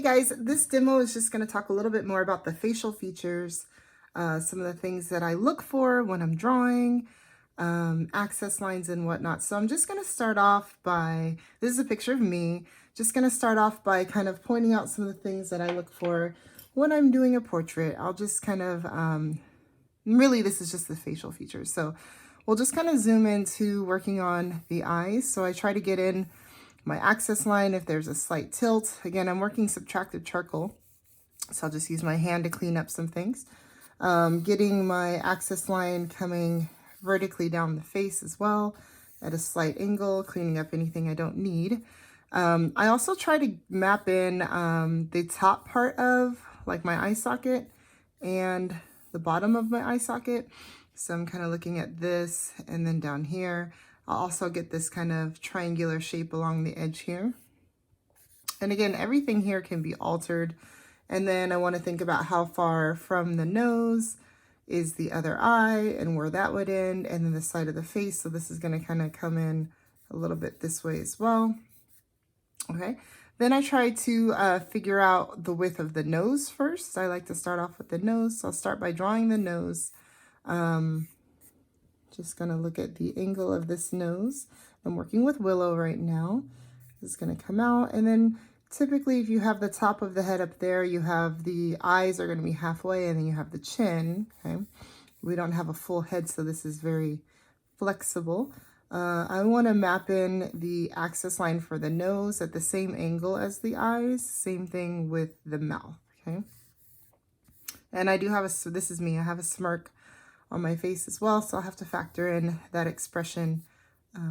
guys, this demo is just going to talk a little bit more about the facial features, some of the things that I look for when I'm drawing, access lines and whatnot. So I'm just going to start off by, this is a picture of me, just going to start off by kind of pointing out some of the things that I look for when I'm doing a portrait. I'll just kind of, really this is just the facial features. So we'll just kind of zoom into working on the eyes. So I try to get in my access line if there's a slight tilt. Again, I'm working subtractive charcoal, so I'll just use my hand to clean up some things. Getting my access line coming vertically down the face as well at a slight angle, cleaning up anything I don't need. I also try to map in the top part of like my eye socket and the bottom of my eye socket. So I'm kind of looking at this and then down here. I'll also get this kind of triangular shape along the edge here. And again, everything here can be altered. And then I want to think about how far from the nose is the other eye and where that would end, and then the side of the face. So this is going to kind of come in a little bit this way as well. Okay. Then I try to figure out the width of the nose first. I like to start off with the nose. So I'll start by drawing the nose. Just gonna look at the angle of this nose. I'm working with Willow right now. This is gonna come out, and then typically if you have the top of the head up there, you have the eyes are gonna be halfway, and then you have the chin, okay? We don't have a full head, so this is very flexible. I wanna map in the axis line for the nose at the same angle as the eyes, same thing with the mouth, okay? And I do have so this is me, I have a smirk on my face as well, so I'll have to factor in that expression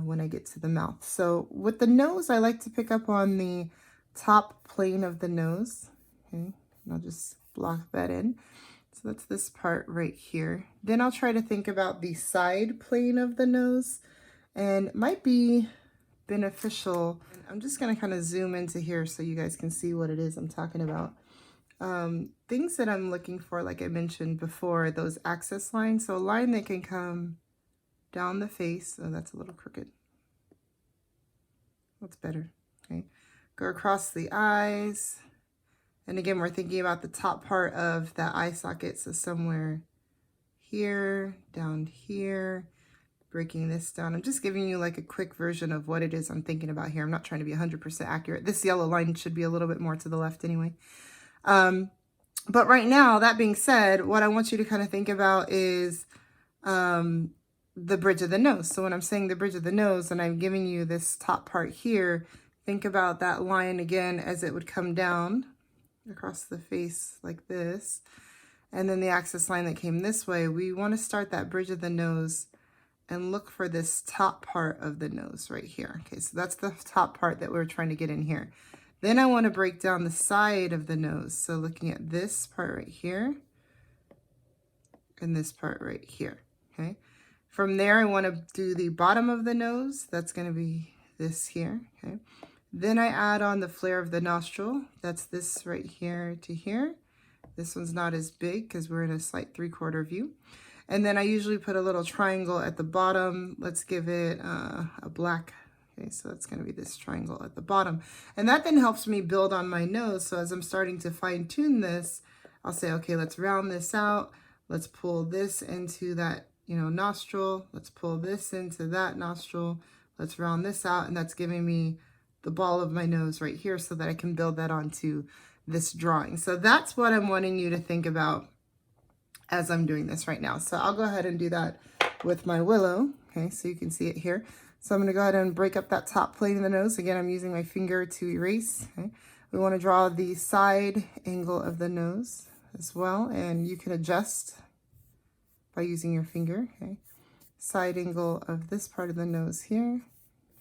when I get to the mouth. So with the nose, I like to pick up on the top plane of the nose, okay, and I'll just block that in. So that's this part right here. Then I'll try to think about the side plane of the nose, and it might be beneficial. I'm just gonna kind of zoom into here so you guys can see what it is I'm talking about. Things that I'm looking for, like I mentioned before, those access lines. So a line that can come down the face. Oh, that's a little crooked. That's better. Okay. Go across the eyes. And again, we're thinking about the top part of that eye socket. So somewhere here, down here, breaking this down. I'm just giving you like a quick version of what it is I'm thinking about here. I'm not trying to be 100% accurate. This yellow line should be a little bit more to the left anyway. But right now, that being said, what I want you to kind of think about is the bridge of the nose. So when I'm saying the bridge of the nose and I'm giving you this top part here, think about that line again as it would come down across the face like this. And then the axis line that came this way, we want to start that bridge of the nose and look for this top part of the nose right here. Okay, so that's the top part that we're trying to get in here. Then I want to break down the side of the nose. So looking at this part right here and this part right here, okay? From there, I want to do the bottom of the nose. That's going to be this here, okay? Then I add on the flare of the nostril. That's this right here to here. This one's not as big because we're in a slight 3/4 view. And then I usually put a little triangle at the bottom. Let's give it a black. Okay, so that's going to be this triangle at the bottom. And that then helps me build on my nose. So as I'm starting to fine tune this, I'll say, okay, let's round this out. Let's pull this into that, nostril. Let's pull this into that nostril. Let's round this out. And that's giving me the ball of my nose right here so that I can build that onto this drawing. So that's what I'm wanting you to think about as I'm doing this right now. So I'll go ahead and do that with my Willow. Okay, so you can see it here. So I'm going to go ahead and break up that top plane of the nose. Again, I'm using my finger to erase. Okay. We want to draw the side angle of the nose as well. And you can adjust by using your finger. Okay. Side angle of this part of the nose here.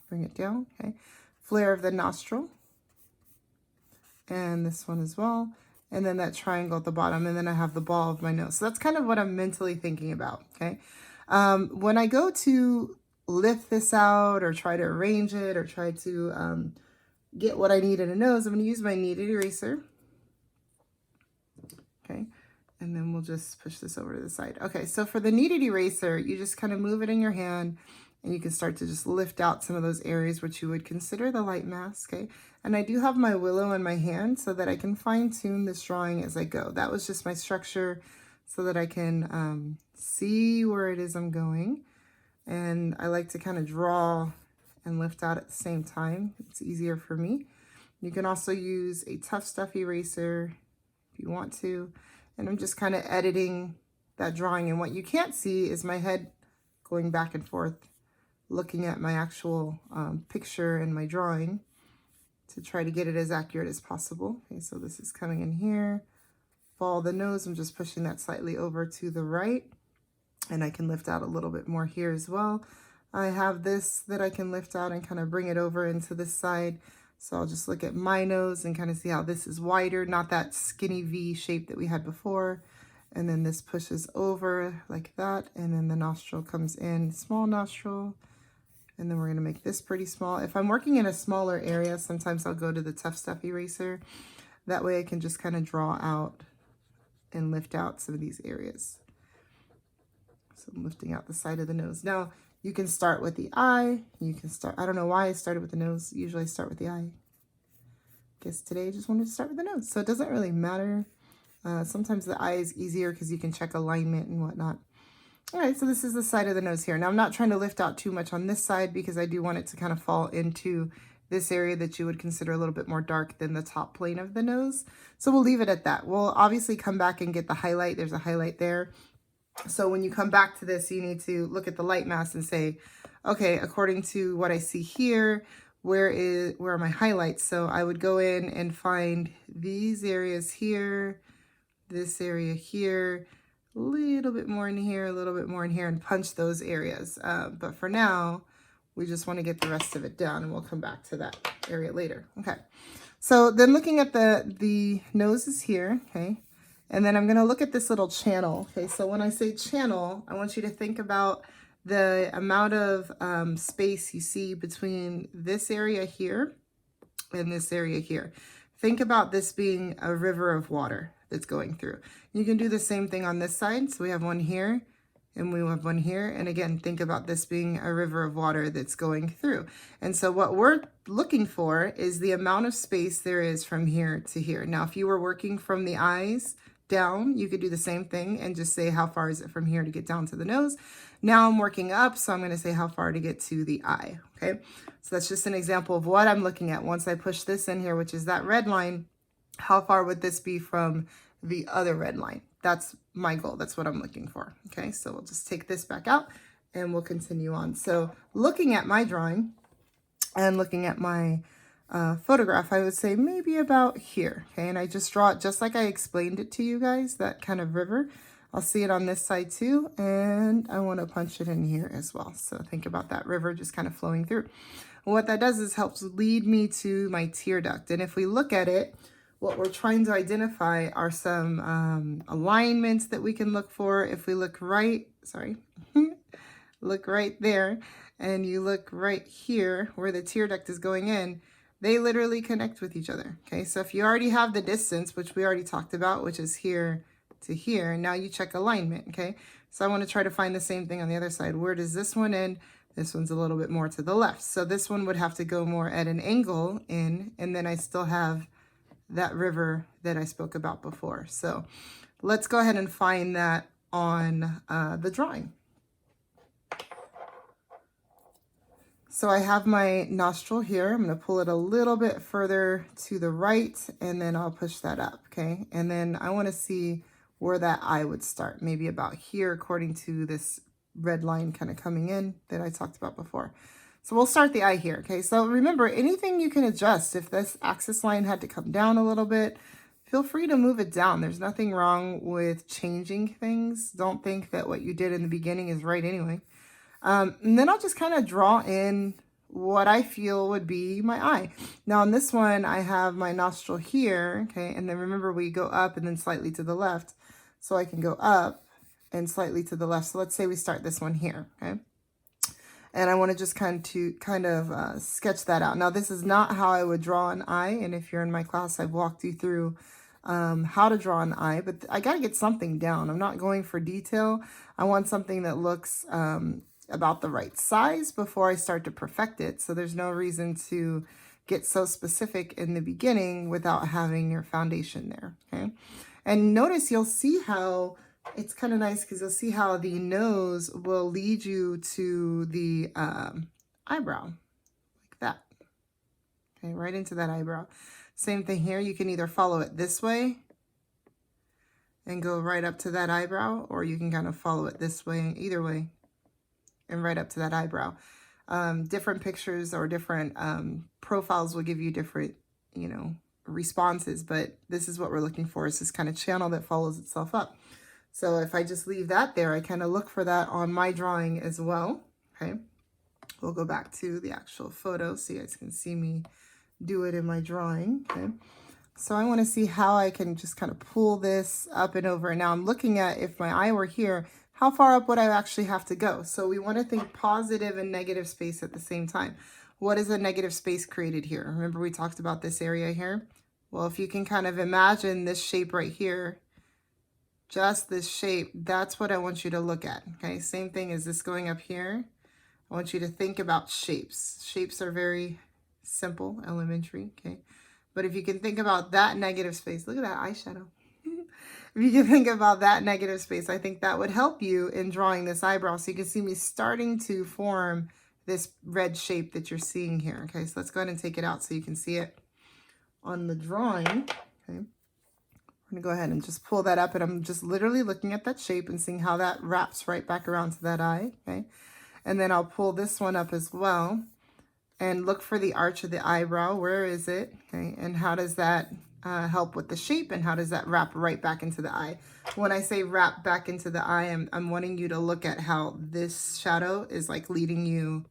Bring it down. Okay. Flare of the nostril. And this one as well. And then that triangle at the bottom. And then I have the ball of my nose. So that's kind of what I'm mentally thinking about. Okay. When I go to lift this out or try to arrange it or try to get what I need in a nose, I'm going to use my kneaded eraser. Okay, and then we'll just push this over to the side. Okay, so for the kneaded eraser, you just kind of move it in your hand And you can start to just lift out some of those areas which you would consider the light mask, okay? And I do have my willow in my hand so that I can fine tune this drawing as I go. That was just my structure so that I can see where it is I'm going. And I like to kind of draw and lift out at the same time. It's easier for me. You can also use a Tough Stuff eraser if you want to. And I'm just kind of editing that drawing. And what you can't see is my head going back and forth, looking at my actual picture and my drawing to try to get it as accurate as possible. Okay, so this is coming in here. Follow the nose. I'm just pushing that slightly over to the right. And I can lift out a little bit more here as well. I have this that I can lift out and kind of bring it over into this side. So I'll just look at my nose and kind of see how this is wider, not that skinny V shape that we had before. And then this pushes over like that. And then the nostril comes in, small nostril. And then we're going to make this pretty small. If I'm working in a smaller area, sometimes I'll go to the Tough Stuff eraser. That way I can just kind of draw out and lift out some of these areas. So I'm lifting out the side of the nose. Now, you can start with the eye. You can start, I don't know why I started with the nose. Usually I start with the eye. Guess today I just wanted to start with the nose. So it doesn't really matter. Sometimes the eye is easier because you can check alignment and whatnot. All right, so this is the side of the nose here. Now, I'm not trying to lift out too much on this side because I do want it to kind of fall into this area that you would consider a little bit more dark than the top plane of the nose. So we'll leave it at that. We'll obviously come back and get the highlight. There's a highlight there. So when you come back to this, you need to look at the light mask and say, okay, according to what I see here, where are my highlights? So I would go in and find these areas here, this area here, a little bit more in here, a little bit more in here, and punch those areas. But for now, we just want to get the rest of it down, and we'll come back to that area later. Okay. So then looking at the nose is here, okay? And then I'm going to look at this little channel. Okay, so when I say channel, I want you to think about the amount of space you see between this area here and this area here. Think about this being a river of water that's going through. You can do the same thing on this side. So we have one here and we have one here. And again, think about this being a river of water that's going through. And so what we're looking for is the amount of space there is from here to here. Now, if you were working from the eyes down, you could do the same thing and just say how far is it from here to get down to the nose. Now I'm working up, so I'm going to say how far to get to the eye. Okay, so that's just an example of what I'm looking at. Once I push this in here, which is that red line, how far would this be from the other red line? That's my goal. That's what I'm looking for. Okay, so we'll just take this back out and we'll continue on. So looking at my drawing and looking at my photograph, I would say maybe about here. Okay, and I just draw it just like I explained it to you guys, that kind of river. I'll see it on this side too, and I want to punch it in here as well. So think about that river just kind of flowing through. And what that does is helps lead me to my tear duct. And if we look at it, what we're trying to identify are some alignments that we can look for. If we look right, look right there, and you look right here where the tear duct is going in, they literally connect with each other. Okay, so if you already have the distance, which we already talked about, which is here to here, now you check alignment. Okay, so I want to try to find the same thing on the other side. Where does this one end? This one's a little bit more to the left. So this one would have to go more at an angle in, and then I still have that river that I spoke about before. So let's go ahead and find that on the drawing. So I have my nostril here. I'm going to pull it a little bit further to the right, and then I'll push that up, okay? And then I want to see where that eye would start, maybe about here, according to this red line kind of coming in that I talked about before. So we'll start the eye here, okay? So remember, anything you can adjust. If this axis line had to come down a little bit, feel free to move it down. There's nothing wrong with changing things. Don't think that what you did in the beginning is right anyway. And then I'll just kind of draw in what I feel would be my eye. Now on this one, I have my nostril here, okay? And then remember, we go up and then slightly to the left. So I can go up and slightly to the left. So let's say we start this one here, okay? And I want to just kind of sketch that out. Now, this is not how I would draw an eye. And if you're in my class, I've walked you through how to draw an eye. But I got to get something down. I'm not going for detail. I want something that looks about the right size before I start to perfect it. So there's no reason to get so specific in the beginning without having your foundation there, okay? And notice you'll see how it's kind of nice because you'll see how the nose will lead you to the eyebrow, like that, okay, right into that eyebrow. Same thing here, you can either follow it this way and go right up to that eyebrow, or you can kind of follow it this way, either way, and right up to that eyebrow. Different pictures or different profiles will give you different, you know, responses, but this is what we're looking for, is this kind of channel that follows itself up. So if I just leave that there, I kind of look for that on my drawing as well, okay? We'll go back to the actual photo so you guys can see me do it in my drawing, okay? So I want to see how I can just kind of pull this up and over. And now I'm looking at, if my eye were here, how far up would I actually have to go? So we want to think positive and negative space at the same time. What is a negative space created here? Remember we talked about this area here? Well, if you can kind of imagine this shape right here, just this shape, that's what I want you to look at, okay? Same thing as this going up here. I want you to think about shapes. Shapes are very simple, elementary, okay? But if you can think about that negative space, look at that eyeshadow. If you can think about that negative space, I think that would help you in drawing this eyebrow. So you can see me starting to form this red shape that you're seeing here, okay? So let's go ahead and take it out so you can see it on the drawing, okay? I'm gonna go ahead and just pull that up, and I'm just literally looking at that shape and seeing how that wraps right back around to that eye, okay? And then I'll pull this one up as well and look for the arch of the eyebrow. Where is it, okay? And how does that help with the shape, and how does that wrap right back into the eye? When I say wrap back into the eye, I'm wanting you to look at how this shadow is like leading you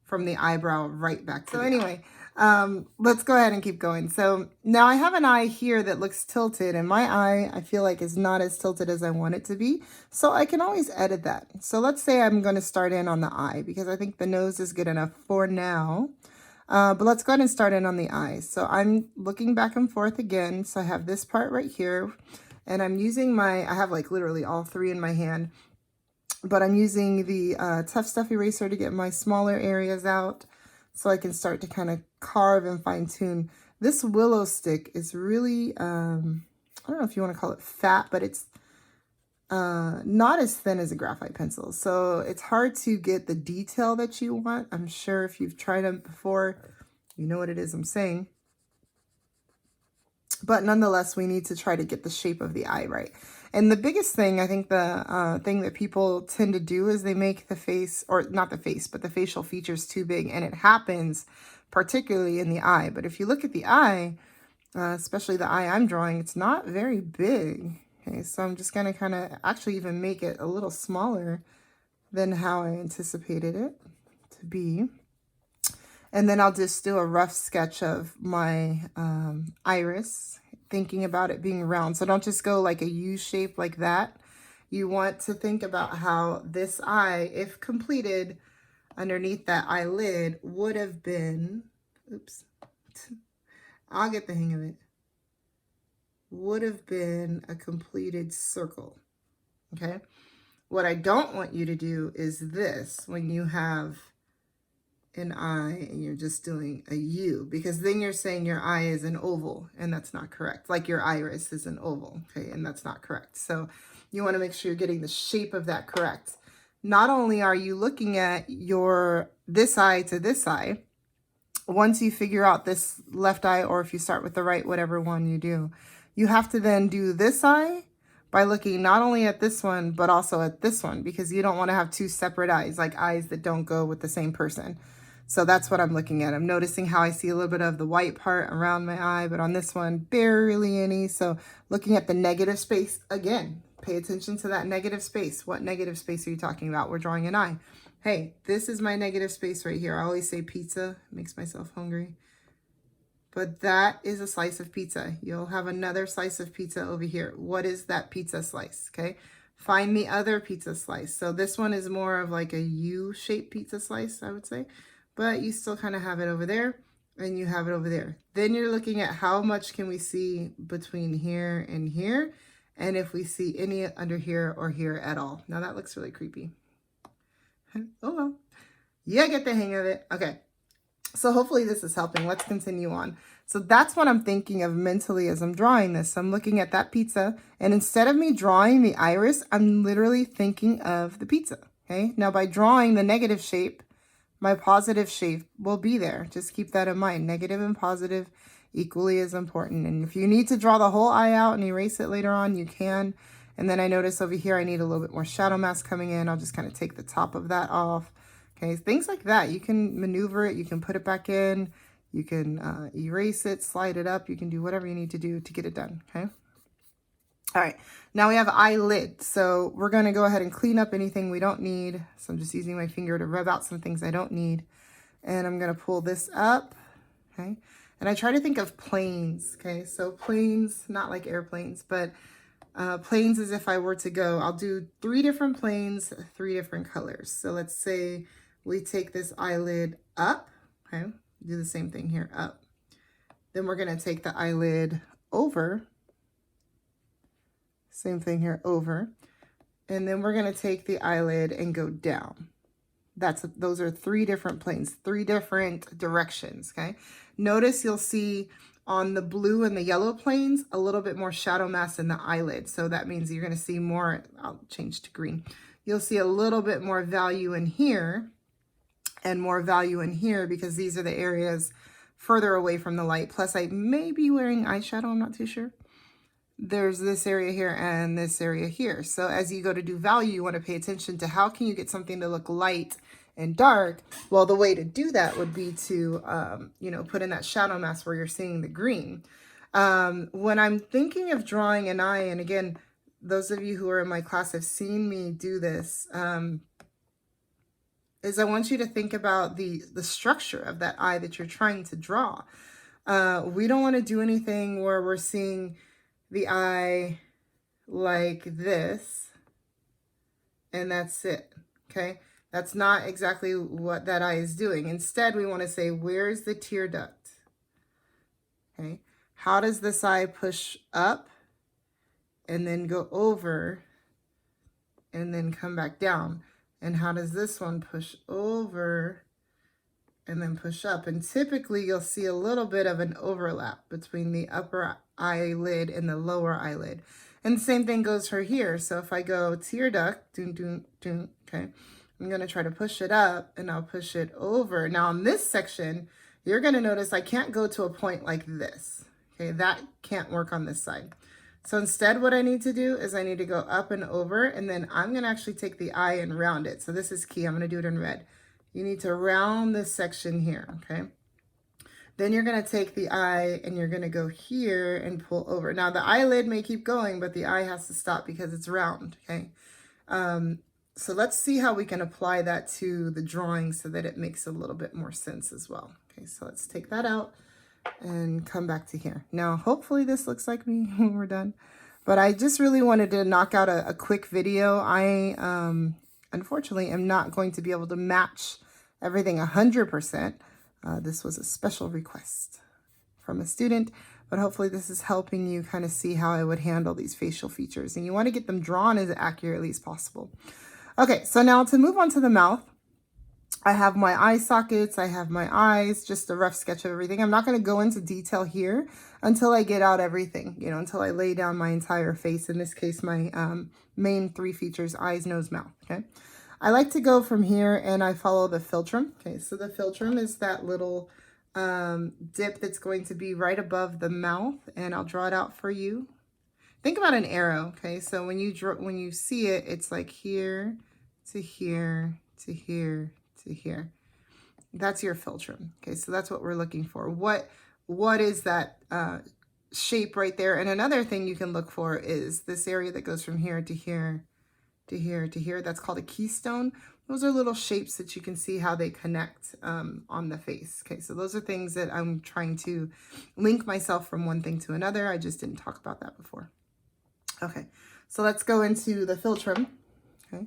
from the eyebrow right back to the eye. Let's go ahead and keep going. So now I have an eye here that looks tilted, and my eye, I feel like, is not as tilted as I want it to be. So I can always edit that. So let's say I'm going to start in on the eye because I think the nose is good enough for now. But let's go ahead and start in on the eye. So I'm looking back and forth again. So I have this part right here, and I'm using I have like literally all three in my hand, but I'm using the Tough Stuff eraser to get my smaller areas out so I can start to kind of carve and fine tune. This willow stick is really, I don't know if you want to call it fat, but it's not as thin as a graphite pencil. So it's hard to get the detail that you want. I'm sure if you've tried them before, you know what it is I'm saying. But nonetheless, we need to try to get the shape of the eye right. And the biggest thing, I think the thing that people tend to do is they make the face, or not the face, but the facial features too big. And it happens particularly in the eye. But if you look at the eye, especially the eye I'm drawing, it's not very big. Okay, so I'm just going to kind of actually even make it a little smaller than how I anticipated it to be. And then I'll just do a rough sketch of my iris, thinking about it being round. So don't just go like a U shape like that. You want to think about how this eye, if completed underneath that eyelid, would have been, oops, I'll get the hang of it, would have been a completed circle, okay? What I don't want you to do is this when you have an eye and you're just doing a U, because then you're saying your eye is an oval, and that's not correct. Like your iris is an oval, okay, and that's not correct. So you want to make sure you're getting the shape of that correct. Not only are you looking at this eye to this eye, once you figure out this left eye, or if you start with the right, whatever one you do, you have to then do this eye by looking not only at this one, but also at this one, because you don't want to have two separate eyes, like eyes that don't go with the same person. So that's what I'm looking at. I'm noticing how I see a little bit of the white part around my eye, but on this one, barely any. So looking at the negative space, again, pay attention to that negative space. What negative space are you talking about? We're drawing an eye. Hey, this is my negative space right here. I always say pizza, makes myself hungry. But that is a slice of pizza. You'll have another slice of pizza over here. What is that pizza slice, okay? Find the other pizza slice. So this one is more of like a U-shaped pizza slice, I would say. But you still kind of have it over there, and you have it over there. Then you're looking at how much can we see between here and here, and if we see any under here or here at all. Now that looks really creepy. Oh well, yeah, get the hang of it. Okay, so hopefully this is helping. Let's continue on. So that's what I'm thinking of mentally as I'm drawing this. So I'm looking at that pizza, and instead of me drawing the iris, I'm literally thinking of the pizza. Okay, now by drawing the negative shape, my positive shape will be there. Just keep that in mind. Negative and positive equally as important. And if you need to draw the whole eye out and erase it later on, you can. And then I notice over here I need a little bit more shadow mask coming in. I'll just kind of take the top of that off. Okay, things like that. You can maneuver it. You can put it back in. You can erase it, slide it up. You can do whatever you need to do to get it done, okay? All right, now we have eyelid. So we're going to go ahead and clean up anything we don't need. So I'm just using my finger to rub out some things I don't need. And I'm going to pull this up, okay? And I try to think of planes, okay? So planes, not like airplanes, but planes as if I were to go. I'll do 3 different planes, 3 different colors. So let's say we take this eyelid up, okay? Do the same thing here, up. Then we're going to take the eyelid over. Same thing here, over. And then we're going to take the eyelid and go down. Those are 3 different planes, 3 different directions, okay? Notice you'll see on the blue and the yellow planes a little bit more shadow mask in the eyelid. So that means you're going to see more, I'll change to green. You'll see a little bit more value in here and more value in here because these are the areas further away from the light. Plus I may be wearing eyeshadow, I'm not too sure. There's this area here and this area here. So as you go to do value, you want to pay attention to how can you get something to look light and dark. Well, the way to do that would be to, you know, put in that shadow mask where you're seeing the green. When I'm thinking of drawing an eye, and again, those of you who are in my class have seen me do this, is I want you to think about the structure of that eye that you're trying to draw. We don't want to do anything where we're seeing the eye like this, and that's it, okay? That's not exactly what that eye is doing. Instead, we want to say, where's the tear duct? Okay, how does this eye push up and then go over and then come back down? And how does this one push over and then push up? And typically you'll see a little bit of an overlap between the upper eyelid and the lower eyelid. And the same thing goes for here. So if I go tear duct, doon, doon, doon, okay, I'm going to try to push it up and I'll push it over. Now in this section, you're going to notice I can't go to a point like this. Okay, that can't work on this side. So instead what I need to do is I need to go up and over, and then I'm going to actually take the eye and round it. So this is key. I'm going to do it in red. You need to round this section here, okay? Then you're going to take the eye and you're going to go here and pull over. Now the eyelid may keep going, but the eye has to stop because it's round, okay? So let's see how we can apply that to the drawing so that it makes a little bit more sense as well. Okay, so let's take that out and come back to here. Now, hopefully this looks like me when we're done, but I just really wanted to knock out a quick video. I, unfortunately, am not going to be able to match everything 100%. This was a special request from a student, but hopefully this is helping you kind of see how I would handle these facial features, and you want to get them drawn as accurately as possible. Okay, so now to move on to the mouth, I have my eye sockets, I have my eyes, just a rough sketch of everything. I'm not going to go into detail here until I get out everything, you know, until I lay down my entire face. In this case, my main 3 features, eyes, nose, mouth, okay? I like to go from here and I follow the philtrum. Okay, so the philtrum is that little dip that's going to be right above the mouth, and I'll draw it out for you. Think about an arrow, okay? So when you see it, it's like here to here to here to here. That's your philtrum. Okay, so that's what we're looking for. What is that shape right there? And another thing you can look for is this area that goes from here to here to here to here. That's called a keystone. Those are little shapes that you can see how they connect on the face. Okay, so those are things that I'm trying to link myself from one thing to another. I just didn't talk about that before. Okay, so let's go into the philtrum. Okay.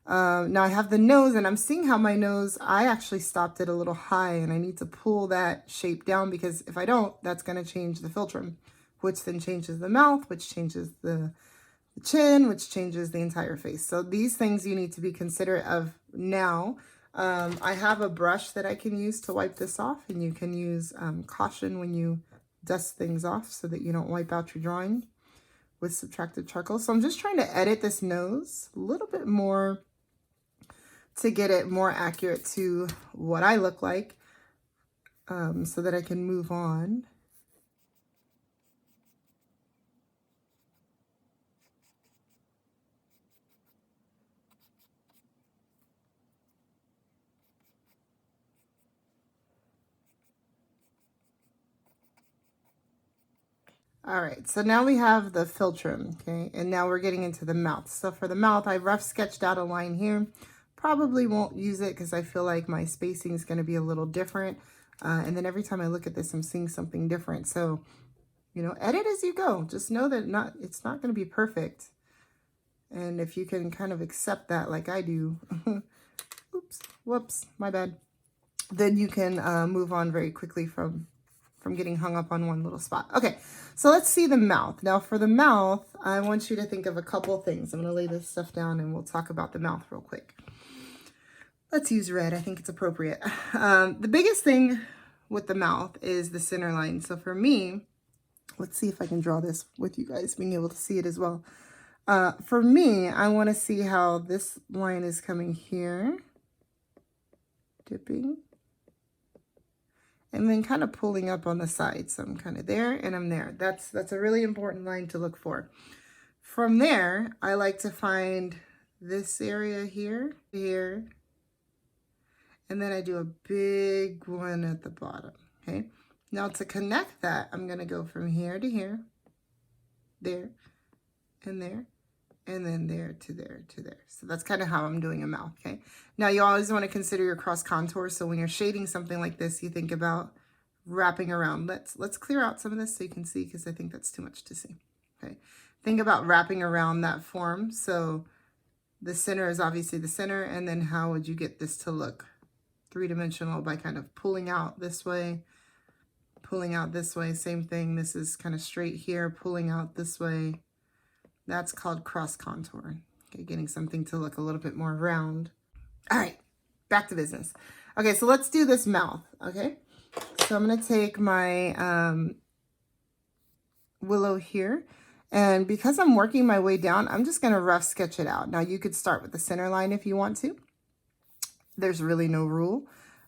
Now I have the nose, and I'm seeing how my nose, I actually stopped it a little high, and I need to pull that shape down, because if I don't, that's going to change the philtrum, which then changes the mouth, which changes the the chin, which changes the entire face. So these things you need to be considerate of now. I have a brush that I can use to wipe this off, and you can use caution when you dust things off so that you don't wipe out your drawing with subtractive charcoal. So I'm just trying to edit this nose a little bit more to get it more accurate to what I look like, so that I can move on. All right, so now we have the philtrum, okay? And now we're getting into the mouth. So for the mouth, I rough sketched out a line here. Probably won't use it because I feel like my spacing is going to be a little different. And then every time I look at this, I'm seeing something different. So, you know, edit as you go. Just know that it's not going to be perfect. And if you can kind of accept that like I do, oops, whoops, my bad, then you can move on very quickly from getting hung up on one little spot. Okay, so let's see the mouth. Now for the mouth, I want you to think of a couple things. I'm gonna lay this stuff down and we'll talk about the mouth real quick. Let's use red, I think it's appropriate. The biggest thing with the mouth is the center line. So for me, let's see if I can draw this with you guys being able to see it as well. For me, I wanna see how this line is coming here, dipping, and then kind of pulling up on the side. So I'm kind of there and I'm there. That's a really important line to look for. From there, I like to find this area here, here, and then I do a big one at the bottom, okay? Now to connect that, I'm gonna go from here to here, there, and there, and then there to there to there. So that's kind of how I'm doing a mouth, okay? Now you always want to consider your cross contour. So when you're shading something like this, you think about wrapping around. Let's clear out some of this so you can see, because I think that's too much to see, okay? Think about wrapping around that form. So the center is obviously the center, and then how would you get this to look three-dimensional? By kind of pulling out this way, pulling out this way. Same thing, this is kind of straight here, pulling out this way. That's called cross contour. Okay, getting something to look a little bit more round. All right, back to business. Okay, so let's do this mouth, okay? So I'm gonna take my willow here, and because I'm working my way down, I'm just gonna rough sketch it out. Now you could start with the center line if you want to. There's really no rule.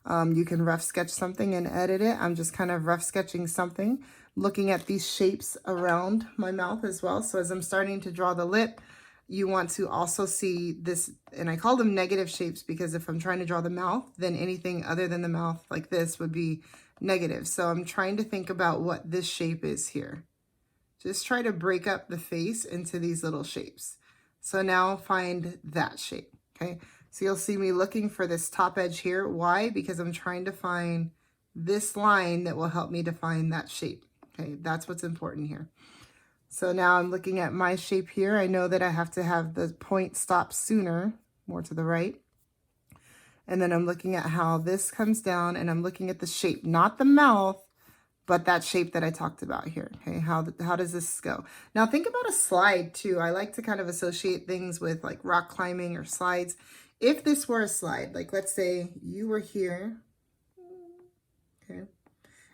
You can rough sketch something and edit it. I'm just kind of rough sketching something, looking at these shapes around my mouth as well. So as I'm starting to draw the lip, you want to also see this, and I call them negative shapes because if I'm trying to draw the mouth, then anything other than the mouth like this would be negative. So I'm trying to think about what this shape is here. Just try to break up the face into these little shapes. So now find that shape, okay? So you'll see me looking for this top edge here. Why? Because I'm trying to find this line that will help me define that shape. Okay, that's what's important here. So now I'm looking at my shape here. I know that I have to have the point stop sooner, more to the right. And then I'm looking at how this comes down, and I'm looking at the shape, not the mouth, but that shape that I talked about here. Okay, how does this go? Now think about a slide too. I like to kind of associate things with like rock climbing or slides. If this were a slide, like let's say you were here, okay,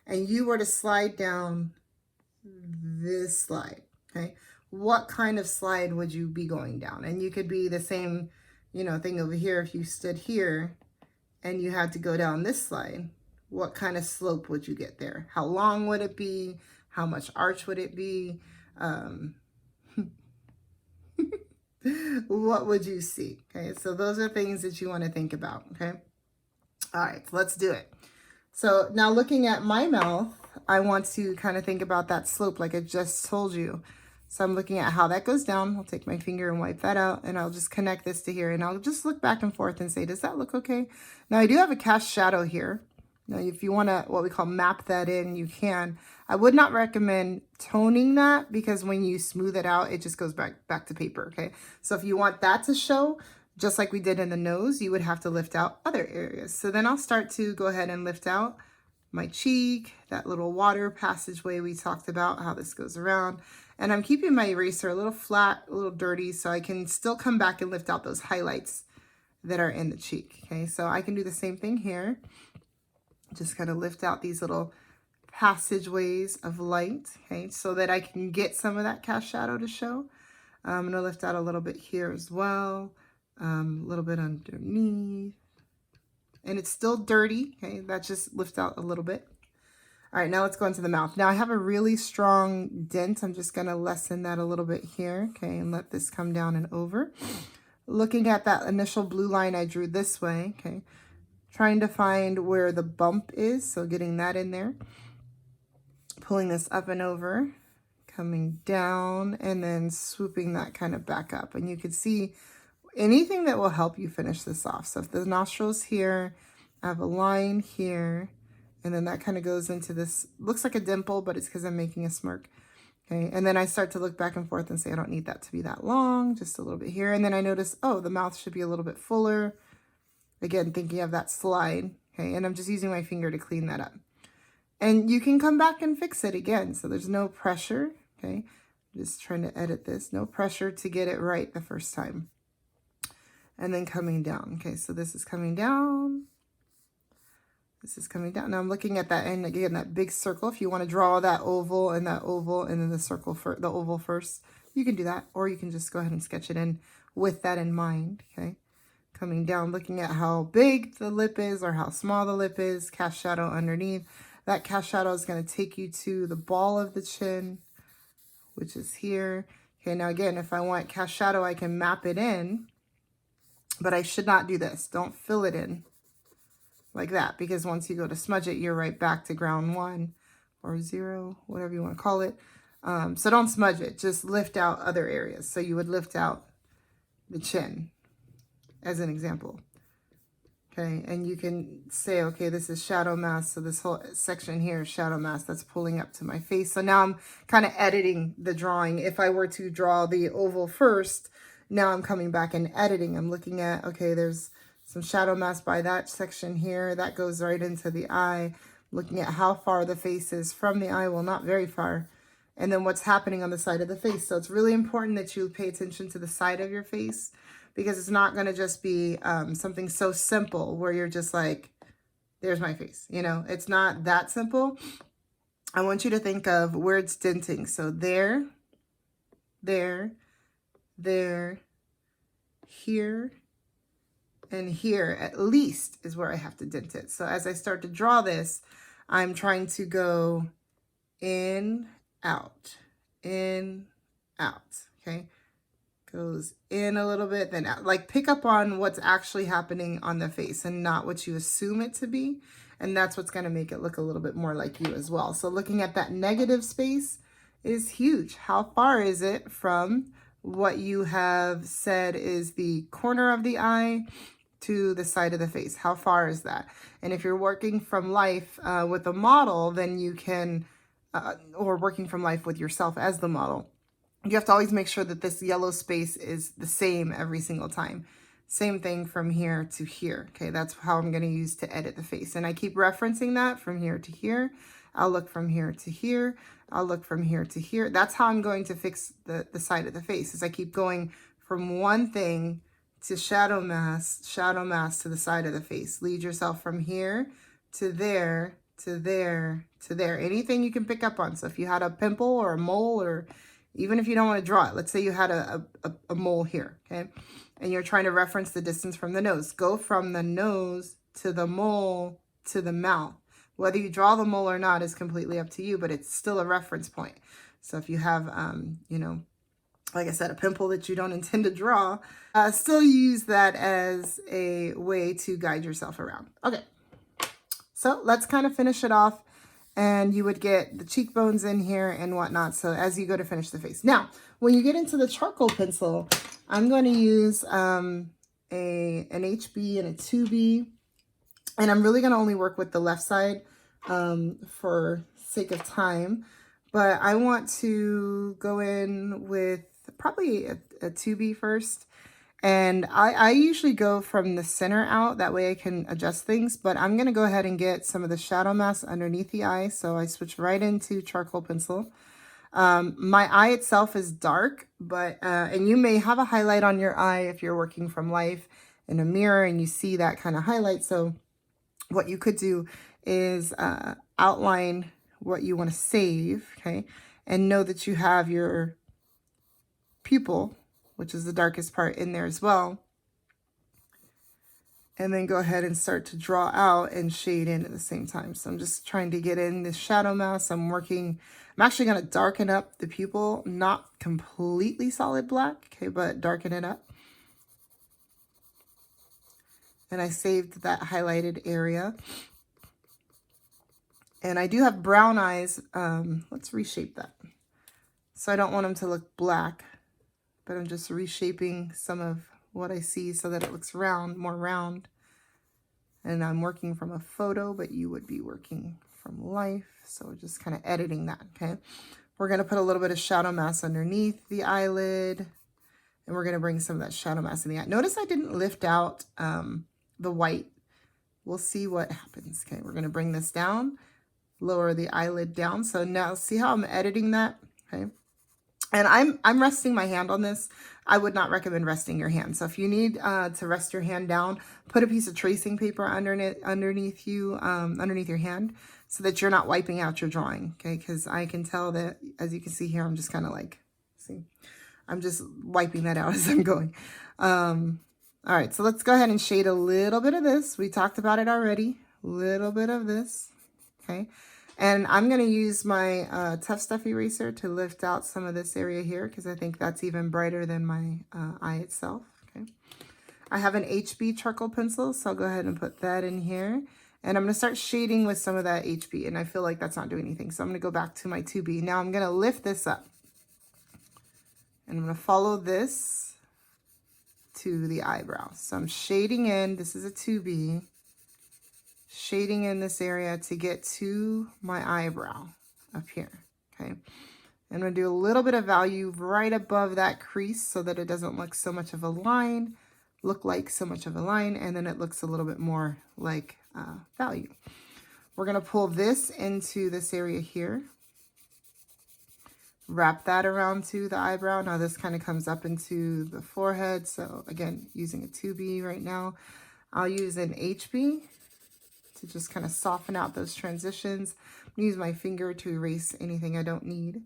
and you were to slide down this slide, okay, what kind of slide would you be going down? And you could be the same, you know, thing over here. If you stood here and you had to go down this slide, what kind of slope would you get there? How long would it be? How much arch would it be? What would you see? Okay, so those are things that you want to think about, okay? All right, let's do it. So now looking at my mouth, I want to kind of think about that slope like I just told you. So I'm looking at how that goes down. I'll take my finger and wipe that out, and I'll just connect this to here, and I'll just look back and forth and say, does that look okay? Now I do have a cast shadow here. Now if you want to, what we call map that in, you can. I would not recommend toning that because when you smooth it out, it just goes back to paper, okay? So if you want that to show, just like we did in the nose, you would have to lift out other areas. So then I'll start to go ahead and lift out my cheek, that little water passageway we talked about, how this goes around. And I'm keeping my eraser a little flat, a little dirty, so I can still come back and lift out those highlights that are in the cheek. Okay, so I can do the same thing here. Just kind of lift out these little passageways of light, okay, so that I can get some of that cast shadow to show. I'm going to lift out a little bit here as well, a little bit underneath. And it's still dirty, okay, that just lifts out a little bit. All right, now let's go into the mouth. Now I have a really strong dent. I'm just going to lessen that a little bit here, okay, and let this come down and over. Looking at that initial blue line I drew this way, okay, trying to find where the bump is, so getting that in there. Pulling this up and over, coming down, and then swooping that kind of back up. And you can see anything that will help you finish this off. So if the nostrils here, I have a line here, and then that kind of goes into this, looks like a dimple, but it's because I'm making a smirk. Okay, and then I start to look back and forth and say, I don't need that to be that long, just a little bit here. And then I notice, oh, the mouth should be a little bit fuller. Again, thinking of that slide. Okay, and I'm just using my finger to clean that up. And you can come back and fix it again. So there's no pressure. Okay, just trying to edit this. No pressure to get it right the first time. And then coming down. Okay, so this is coming down. This is coming down. Now I'm looking at that, and again, that big circle. If you want to draw that oval and then the circle for the oval first, you can do that, or you can just go ahead and sketch it in with that in mind. Okay, coming down, looking at how big the lip is or how small the lip is, cast shadow underneath. That cast shadow is going to take you to the ball of the chin, which is here. Okay, now again, if I want cast shadow, I can map it in, but I should not do this. Don't fill it in like that, because once you go to smudge it, you're right back to ground 1 or 0, whatever you want to call it. So don't smudge it, just lift out other areas. So you would lift out the chin as an example. Okay, and you can say, okay, this is shadow mask, so this whole section here is shadow mask, that's pulling up to my face. So now I'm kind of editing the drawing. If I were to draw the oval first, now I'm coming back and editing. I'm looking at, okay, there's some shadow mask by that section here. That goes right into the eye. Looking at how far the face is from the eye. Well, not very far. And then what's happening on the side of the face. So it's really important that you pay attention to the side of your face, because it's not going to just be something so simple where you're just like, there's my face. You know, it's not that simple. I want you to think of where it's denting. So there, there, there, here, and here at least is where I have to dent it. So as I start to draw this, I'm trying to go in, out, okay? Goes in a little bit, then out. Like, pick up on what's actually happening on the face and not what you assume it to be. And that's what's going to make it look a little bit more like you as well. So looking at that negative space is huge. How far is it from what you have said is the corner of the eye to the side of the face? How far is that? And if you're working from life with a model, then you can, or working from life with yourself as the model, you have to always make sure that this yellow space is the same every single time. Same thing from here to here. Okay, that's how I'm going to use to edit the face. And I keep referencing that from here to here. I'll look from here to here. I'll look from here to here. That's how I'm going to fix the side of the face, is I keep going from one thing to shadow mask to the side of the face. Lead yourself from here to there, to there, to there. Anything you can pick up on. So if you had a pimple or a mole, or even if you don't want to draw it, let's say you had a mole here, okay? And you're trying to reference the distance from the nose. Go from the nose to the mole to the mouth. Whether you draw the mole or not is completely up to you, but it's still a reference point. So if you have, you know, like I said, a pimple that you don't intend to draw, still use that as a way to guide yourself around. Okay, so let's kind of finish it off. And you would get the cheekbones in here and whatnot. So as you go to finish the face. Now, when you get into the charcoal pencil, I'm going to use an HB and a 2B. And I'm really going to only work with the left side for sake of time. But I want to go in with probably a 2B first. And I usually go from the center out. That way I can adjust things. But I'm going to go ahead and get some of the shadow mask underneath the eye. So I switch right into charcoal pencil. My eye itself is dark, but, and you may have a highlight on your eye if you're working from life in a mirror and you see that kind of highlight. So what you could do is outline what you want to save, okay? And know that you have your pupil, which is the darkest part, in there as well. And then go ahead and start to draw out and shade in at the same time. So I'm just trying to get in this shadow mask. I'm actually going to darken up the pupil, not completely solid black, okay, but darken it up. And I saved that highlighted area. And I do have brown eyes. Let's reshape that. So I don't want them to look black, but I'm just reshaping some of what I see so that it looks round, more round. And I'm working from a photo, but you would be working from life. So just kind of editing that, okay? We're going to put a little bit of shadow mask underneath the eyelid. And we're going to bring some of that shadow mask in the eye. Notice I didn't lift out the white. We'll see what happens, okay? We're going to bring this down, lower the eyelid down. So now see how I'm editing that, okay? And I'm resting my hand on this. I would not recommend resting your hand. So if you need to rest your hand down, put a piece of tracing paper underneath your hand so that you're not wiping out your drawing, okay? Because I can tell that, as you can see here, I'm just kind of like, see, I'm just wiping that out as I'm going. All right, so let's go ahead and shade a little bit of this. We talked about it already. A little bit of this, okay? And I'm going to use my Tough Stuff eraser to lift out some of this area here because I think that's even brighter than my eye itself. Okay. I have an HB charcoal pencil, so I'll go ahead and put that in here. And I'm going to start shading with some of that HB, and I feel like that's not doing anything. So I'm going to go back to my 2B. Now I'm going to lift this up. And I'm going to follow this to the eyebrow. So I'm shading in. This is a 2B. Shading in this area to get to my eyebrow up here, okay? I'm going to do a little bit of value right above that crease so that it doesn't look so much of a line, and then it looks a little bit more like value. We're going to pull this into this area here, wrap that around to the eyebrow. Now this kind of comes up into the forehead, so again, using a 2B right now. I'll use an HB to just kind of soften out those transitions. I'm going to use my finger to erase anything I don't need.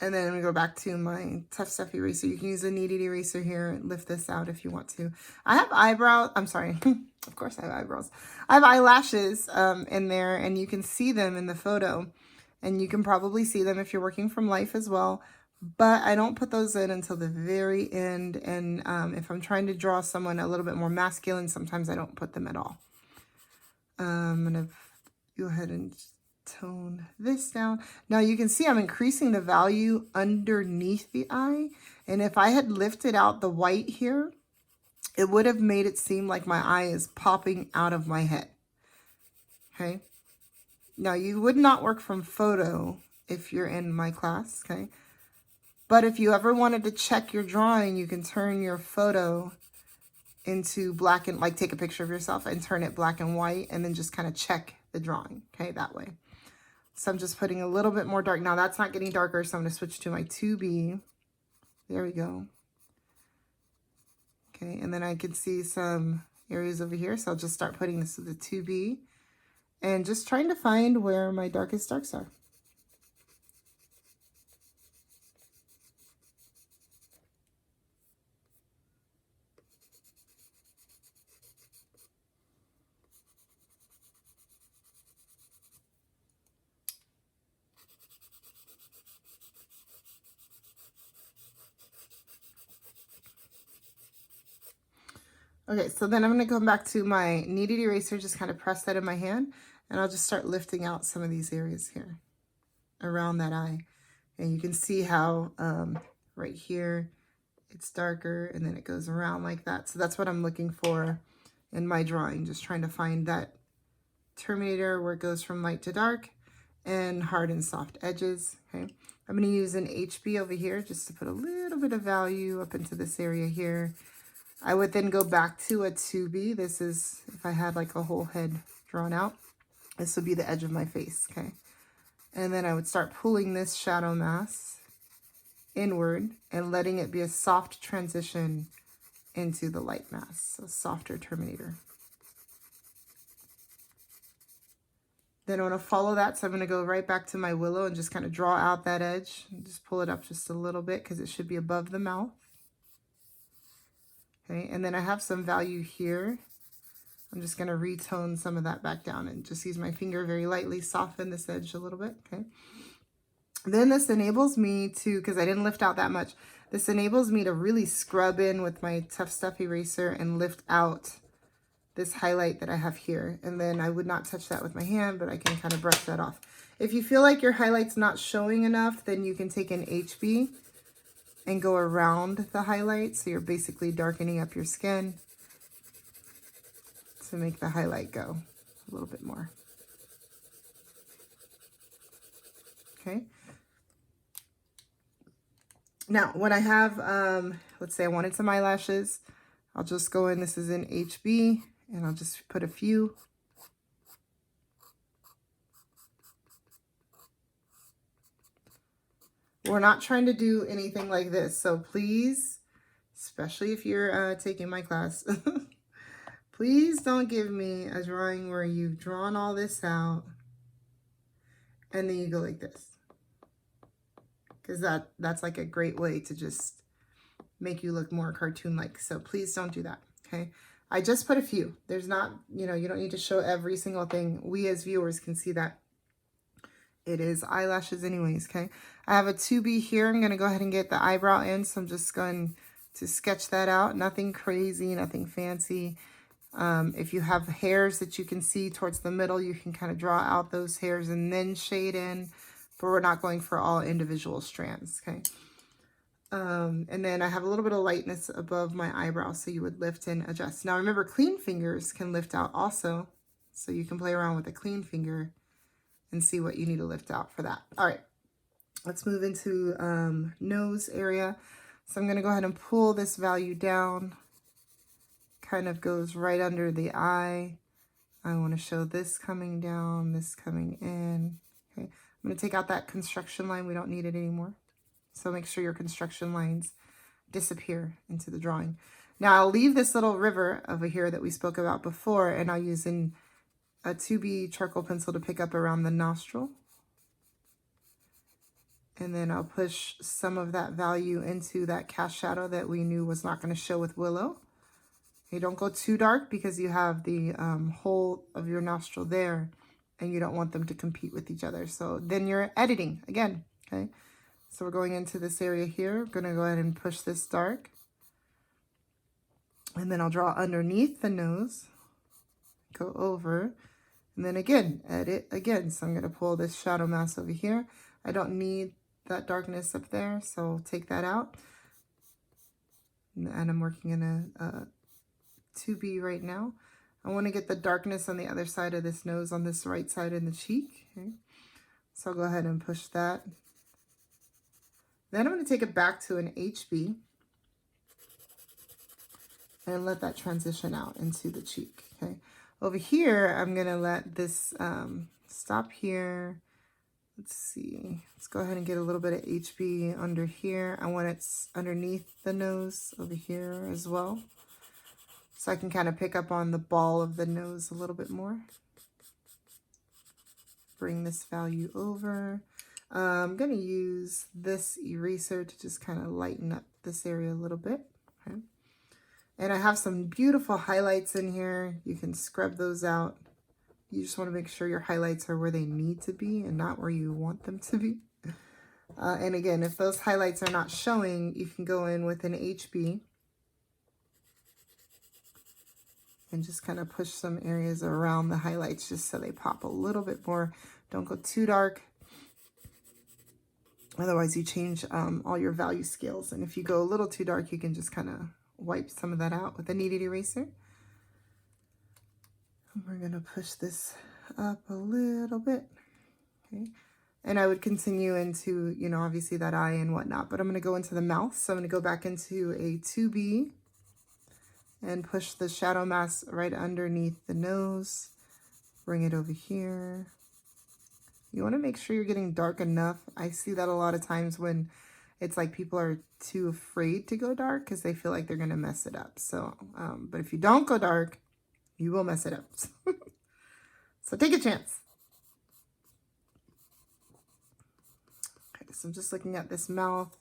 And then I'm going to go back to my Tough Stuff eraser. You can use a kneaded eraser here and lift this out if you want to. I have of course I have eyebrows. I have eyelashes in there, and you can see them in the photo. And you can probably see them if you're working from life as well. But I don't put those in until the very end. And if I'm trying to draw someone a little bit more masculine, sometimes I don't put them at all. I'm going to go ahead and tone this down. Now you can see I'm increasing the value underneath the eye. And if I had lifted out the white here, it would have made it seem like my eye is popping out of my head. Okay. Now you would not work from photo if you're in my class. Okay. But if you ever wanted to check your drawing, you can turn your photo into black and like take a picture of yourself and turn it black and white and then just kind of check the drawing, okay, that way. So I'm just putting a little bit more dark. Now that's not getting darker, so I'm going to switch to my 2B. There we go. Okay, and then I can see some areas over here, so I'll just start putting this to the 2B and just trying to find where my darkest darks are. Okay, so then I'm going to come back to my kneaded eraser, just kind of press that in my hand, and I'll just start lifting out some of these areas here around that eye. And you can see how right here it's darker and then it goes around like that. So that's what I'm looking for in my drawing, just trying to find that terminator where it goes from light to dark and hard and soft edges. Okay, I'm going to use an HB over here just to put a little bit of value up into this area here. I would then go back to a 2B. This is if I had like a whole head drawn out. This would be the edge of my face, okay? And then I would start pulling this shadow mask inward and letting it be a soft transition into the light mask, so softer terminator. Then I want to follow that, so I'm going to go right back to my willow and just kind of draw out that edge. And just pull it up just a little bit because it should be above the mouth. Okay, and then I have some value here. I'm just going to retone some of that back down and just use my finger very lightly, soften this edge a little bit, okay? Then this enables me to, because I didn't lift out that much, this enables me to really scrub in with my Tough Stuff eraser and lift out this highlight that I have here. And then I would not touch that with my hand, but I can kind of brush that off. If you feel like your highlight's not showing enough, then you can take an HB and go around the highlight. So you're basically darkening up your skin to make the highlight go a little bit more. Okay. Now, when I have, let's say I wanted some eyelashes, I'll just go in, this is in HB, and I'll just put a few. We're not trying to do anything like this, so please, especially if you're taking my class, please don't give me a drawing where you've drawn all this out and then you go like this. Because that's like a great way to just make you look more cartoon-like. So please don't do that, okay? I just put a few. There's not, you know, you don't need to show every single thing. We as viewers can see that it is eyelashes anyways, okay? I have a 2B here. I'm going to go ahead and get the eyebrow in. So I'm just going to sketch that out. Nothing crazy, nothing fancy. If you have hairs that you can see towards the middle, you can kind of draw out those hairs and then shade in. But we're not going for all individual strands, okay? And then I have a little bit of lightness above my eyebrow, so you would lift and adjust. Now remember, clean fingers can lift out also, so you can play around with a clean finger and see what you need to lift out for that. All right, let's move into nose area. So I'm gonna go ahead and pull this value down, kind of goes right under the eye. I wanna show this coming down, this coming in, okay? I'm going to take out that construction line. We don't need it anymore. So make sure your construction lines disappear into the drawing. Now I'll leave this little river over here that we spoke about before, and I'll use a 2B charcoal pencil to pick up around the nostril. And then I'll push some of that value into that cast shadow that we knew was not going to show with willow. You don't go too dark because you have the hole of your nostril there, and you don't want them to compete with each other. So then you're editing again, okay? So we're going into this area here. I'm going to go ahead and push this dark. And then I'll draw underneath the nose, go over, and then again, edit again. So I'm going to pull this shadow mask over here. I don't need that darkness up there, so take that out. And I'm working in a 2B right now. I want to get the darkness on the other side of this nose, on this right side in the cheek. Okay. So I'll go ahead and push that. Then I'm going to take it back to an HB and let that transition out into the cheek. Okay. Over here, I'm going to let this stop here. Let's see. Let's go ahead and get a little bit of HB under here. I want it underneath the nose over here as well. So I can kind of pick up on the ball of the nose a little bit more. Bring this value over. I'm going to use this eraser to just kind of lighten up this area a little bit. Okay. And I have some beautiful highlights in here. You can scrub those out. You just want to make sure your highlights are where they need to be and not where you want them to be. And again, if those highlights are not showing, you can go in with an HB and just kind of push some areas around the highlights just so they pop a little bit more. Don't go too dark. Otherwise, you change all your value scales. And if you go a little too dark, you can just kind of wipe some of that out with a kneaded eraser. And we're going to push this up a little bit. Okay. And I would continue into, you know, obviously that eye and whatnot. But I'm going to go into the mouth. So I'm going to go back into a 2B. and push the shadow mask right underneath the nose. Bring it over here. You want to make sure you're getting dark enough. I see that a lot of times when it's like people are too afraid to go dark because they feel like they're going to mess it up. So, but if you don't go dark, you will mess it up. So take a chance. Okay, so I'm just looking at this mouth.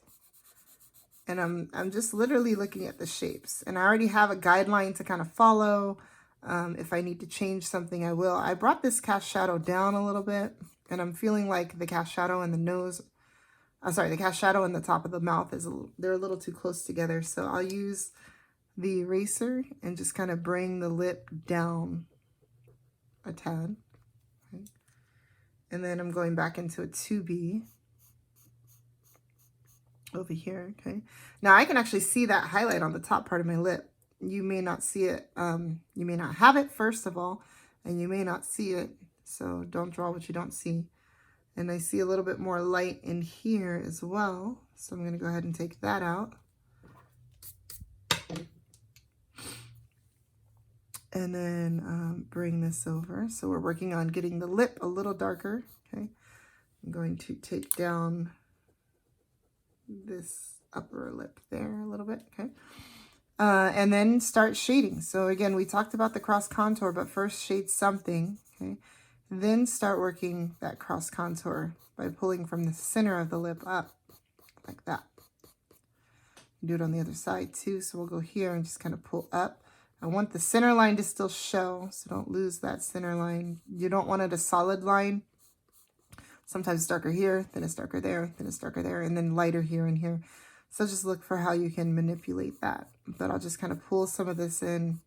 And I'm just literally looking at the shapes. And I already have a guideline to kind of follow. If I need to change something, I will. I brought this cast shadow down a little bit. And I'm feeling like the cast shadow and the nose, the cast shadow and the top of the mouth, they're a little too close together. So I'll use the eraser and just kind of bring the lip down a tad. Okay. And then I'm going back into a 2B. Over here, okay? Now I can actually see that highlight on the top part of my lip. You may not see it. You may not have it, first of all, and you may not see it. So don't draw what you don't see. And I see a little bit more light in here as well. So I'm going to go ahead and take that out. And then bring this over. So we're working on getting the lip a little darker, okay? I'm going to take down this upper lip there a little bit, okay? And then start shading. So again, we talked about the cross contour, but first shade something, okay? Then start working that cross contour by pulling from the center of the lip up, like that. Do it on the other side too, so we'll go here and just kind of pull up. I want the center line to still show, so don't lose that center line. You don't want it a solid line. Sometimes it's darker here, then it's darker there, then it's darker there, and then lighter here and here. So just look for how you can manipulate that. But I'll just kind of pull some of this in,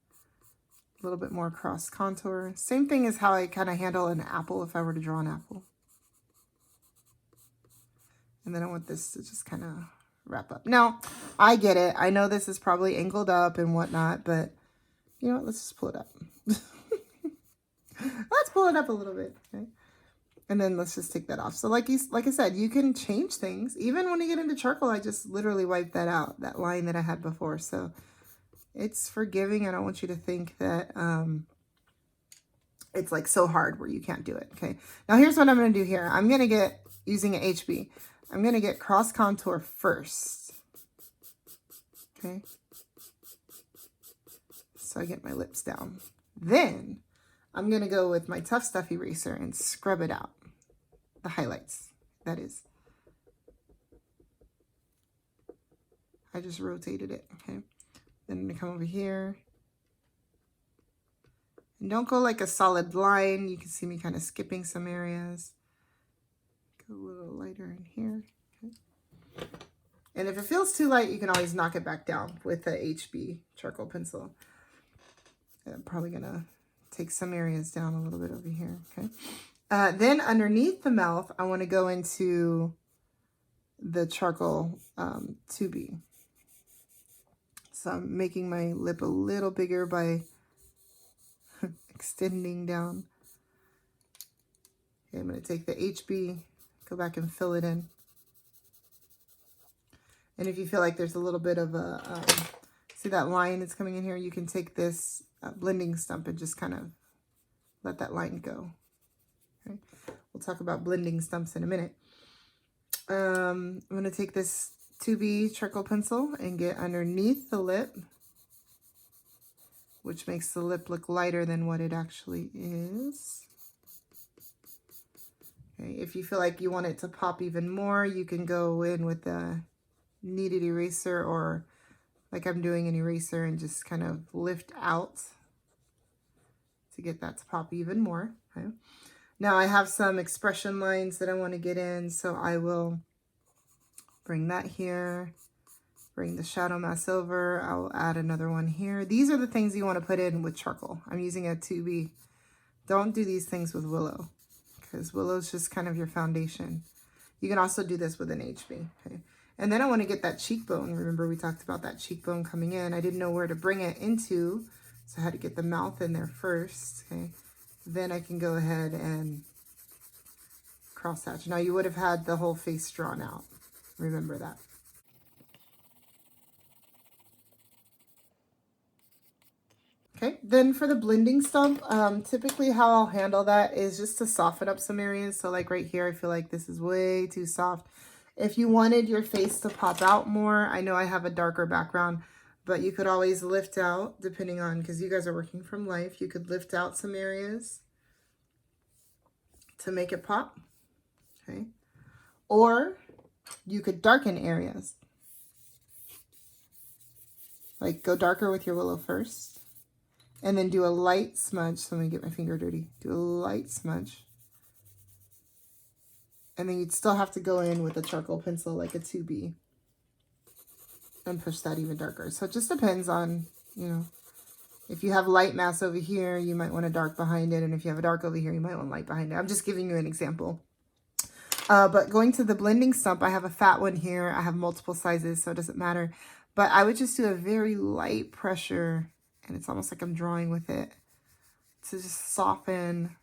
a little bit more cross contour. Same thing as how I kind of handle an apple if I were to draw an apple. And then I want this to just kind of wrap up. Now, I get it. I know this is probably angled up and whatnot, but you know what? Let's just pull it up. Let's pull it up a little bit, okay? And then let's just take that off. So like I said, you can change things. Even when you get into charcoal, I just literally wiped that out, that line that I had before. So it's forgiving. I don't want you to think that it's like so hard where you can't do it, okay? Now here's what I'm going to do here. I'm going to get, using an HB, I'm going to get cross contour first, okay? So I get my lips down. Then I'm going to go with my Tough Stuff eraser and scrub it out. The highlights, that is. I just rotated it, okay? Then I'm going to come over here. And don't go like a solid line. You can see me kind of skipping some areas. Go a little lighter in here, okay? And if it feels too light, you can always knock it back down with a HB charcoal pencil. I'm probably going to take some areas down a little bit over here, okay? Then underneath the mouth, I want to go into the charcoal 2B. So I'm making my lip a little bigger by extending down. Okay, I'm going to take the HB, go back and fill it in. And if you feel like there's a little bit of a, see that line that's coming in here, you can take this blending stump and just kind of let that line go. Okay. We'll talk about blending stumps in a minute. I'm going to take this 2B charcoal pencil and get underneath the lip, which makes the lip look lighter than what it actually is. Okay. If you feel like you want it to pop even more, you can go in with a kneaded eraser, or like I'm doing an eraser, and just kind of lift out to get that to pop even more. Okay. Now I have some expression lines that I want to get in, so I will bring that here, bring the shadow mask over. I'll add another one here. These are the things you want to put in with charcoal. I'm using a 2B. Don't do these things with willow, because willow's just kind of your foundation. You can also do this with an HB. Okay. And then I want to get that cheekbone. Remember, we talked about that cheekbone coming in. I didn't know where to bring it into, so I had to get the mouth in there first. Okay. Then I can go ahead and cross hatch. Now you would have had the whole face drawn out. Remember that. Okay, then for the blending stump, typically how I'll handle that is just to soften up some areas. So like right here, I feel like this is way too soft. If you wanted your face to pop out more, I know I have a darker background, but you could always lift out depending on, because you guys are working from life, you could lift out some areas to make it pop, okay? Or you could darken areas. Like go darker with your willow first. And then do a light smudge. So I'm going to get my finger dirty. Do a light smudge. And then you'd still have to go in with a charcoal pencil like a 2B. And push that even darker. So it just depends on, you know, if you have light mass over here, you might want a dark behind it. And if you have a dark over here, you might want light behind it. I'm just giving you an example. But going to the blending stump, I have a fat one here. I have multiple sizes, so it doesn't matter. But I would just do a very light pressure. And it's almost like I'm drawing with it to just soften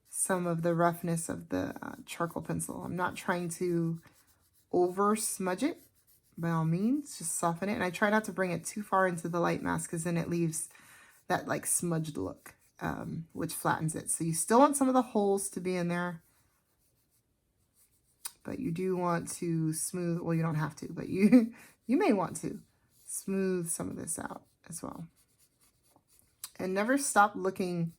some of the roughness of the charcoal pencil. I'm not trying to over smudge it by all means, just soften it. And I try not to bring it too far into the light mask because then it leaves that like smudged look, which flattens it. So you still want some of the holes to be in there, but you do want to smooth, well, you don't have to, but you may want to smooth some of this out as well. And never stop looking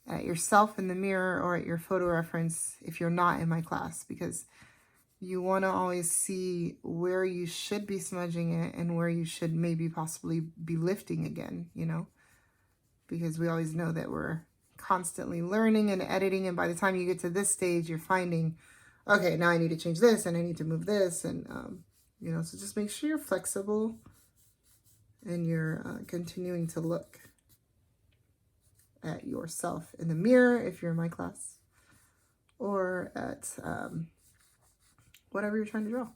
at yourself in the mirror or at your photo reference if you're not in my class, because you want to always see where you should be smudging it and where you should maybe possibly be lifting again, you know, because we always know that we're constantly learning and editing. And by the time you get to this stage, you're finding, okay, now I need to change this and I need to move this. And, you know, so just make sure you're flexible and you're continuing to look at yourself in the mirror if you're in my class, or at whatever you're trying to draw.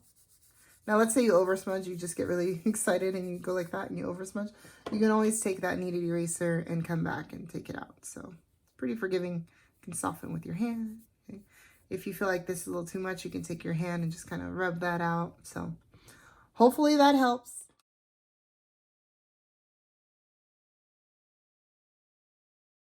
Now, let's say you over smudge, you just get really excited and you go like that and you over smudge. You can always take that kneaded eraser and come back and take it out. So pretty forgiving. You can soften with your hand. Okay? If you feel like this is a little too much, you can take your hand and just kind of rub that out. So hopefully that helps.